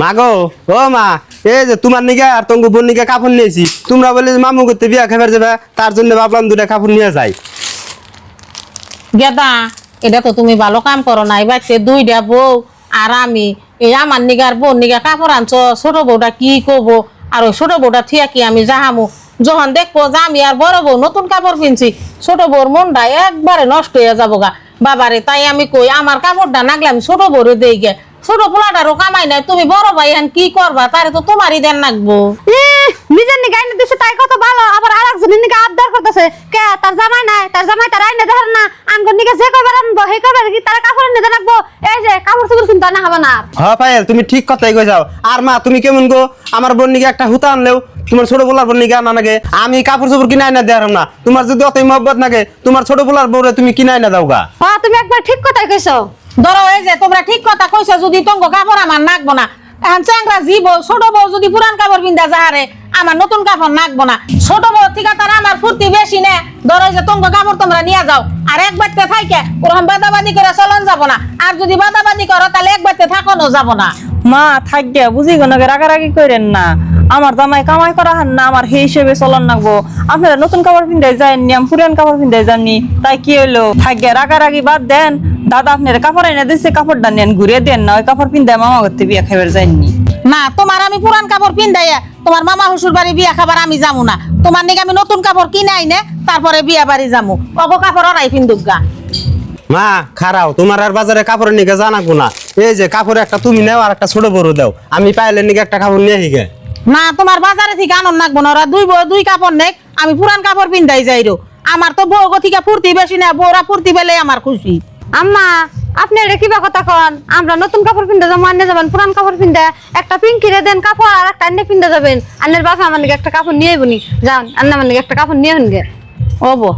মা গো, ও মা, এই যে তোমার নিকে আর তোমার বোন নিকে কাপড় নিয়েছি। তোমরা বলে যে মামু করতে বিয়া খাবার যাবে, তার জন্য ভাবলাম দুটা কাপড় নিয়ে যাই। গেদা, এটা তো তুমি ভালো কাম করো না। এবার দুইটা বউ আর আমি, এই আমার নিগার বোন নিগা কাপড় আনছো, ছোট বউটা কি করবো? আর ওই ছোট বউটা থিয়া কি আমি যাহামু? যখন দেখবো যে আমি আর বড় বউ নতুন কাপড় কিনছি, ছোট বউর মনটা একবারে নষ্ট হয়ে যাবো গা বাবারে। তাই আমি কই আমার কাপড়টা নাগলে আমি ছোট বউরে দেই গে। ছোট পোলাটারও কামাই নাই, তুমি বড় ভাই এখন কি করবা? তারে তো তোমারই দেন নাকবো। নিজের নিকে আইনে দিছে তাই কত ভালো, আবার আরেকজনের নিকে আবদার করতেছে। কে তার জামাই নাই, তার জামাই তার আইনে দেখার না। আঙ্গুর নিকে যে কবার আনবো হে কবার কি তার কাপড় এনে দেন রাখবো। এই যে কাপড় চোপড় কিন্তু আনা হবে না। হ্যাঁ পায়েল, তুমি ঠিক কথাই কই যাও। আর মা, তুমি কেমন গো? আমার বোন নিকে একটা হুতা আনলেও তোমার ছোট পোলার বোন নিকে আনা নাগে। আমি কাপড় চোপড় কিনে আইনা দেওয়ার না। তোমার যদি অতই মহব্বত নাগে, তোমার ছোট পোলার বউরে তুমি কিনে আইনা দাও গা। হ্যাঁ তুমি একবার ঠিক কথাই কইছো। ধরো এই যে তোমরা ঠিক কথা কইছো, যদি তঙ্গ কাপড় আমার নাকবো না। এখন চ্যাংরা জীব ছোট বউ যদি পুরান কাপড় পিন্দা যাহারে, আমার নতুন কাপড় নাকবো না। ছোট বউ থেকে তার আমার ফুর্তি বেশি নে। ধরো যে তঙ্গ কাপড় তোমরা নিয়ে যাও, আর এক বাড়তে থাইকে ওরকম বাদাবাদি করে চলন যাবো না। আর যদি বাদাবাদি করো তাহলে এক বাড়তে থাকনো যাবো না। মা থাকিয়া বুঝি গনকে রাগারাগি করেন না। আমার জামাই কামাই করা হান না, আমার সেই হিসেবে চলন নাগবো। আপনারা নতুন কাপড় পিন্ধাই যায়নি, আমি পুরান কাপড় পিন্ধাই যাননি, তাই কি হইলো? থাকিয়া রাগারাগি বাদ দেন। দাদা আপনার কাপড় এনে দিচ্ছে, কাপড়টা নেন, ঘুরে দেন না। ওই কাপড় পিন্ধাই মামা করতে বিয়া খাইবার যায়নি। না, তোমার আমি পুরান কাপড় পিন্ধাইয়া তোমার মামা শ্বশুর বাড়ি বিয়া খাবার আমি যাবো না। তোমার নাকি আমি নতুন কাপড় কিনে আইনে তারপরে বিয়া বাড়ি যাবো। অগো কাপড় ওরাই পিন্দুক গা। মা খারাও, তোমার আর বাজারে কাপড়ের নিকে জানাবো না। এই যে কাপড় একটা তুমি নাও আর একটা ছোট বড় দাও, আমি পায়েলের নিকে একটা কাপড় নিয়ে হিগে। না, তোমার বাজারে থেকে আনন্দ লাগবো না। ওরা দুই বউ দুই কাপড় নেক, আমি পুরান কাপড় পিন্ধাই যাই রো। আমার তো বউ গতিকা ফুর্তি বেশি না, বউরা ফুর্তি পেলে আমার খুশি। আম্মা আপনি এটা কিবা কথা কন? আমরা নতুন কাপড় পিনতে যাবো, আন্নে যাবেন পুরান কাপড় পিনতে। একটা পিঙ্কিরে দেন কাপড়, আর একটা আন্নে পিনতে যাবেন। আন্নের বাপা আমার নিকে একটা কাপড় নিয়ে বনি যান, আন্না আমার নিকে একটা কাপড় নিয়ে গে। ও বো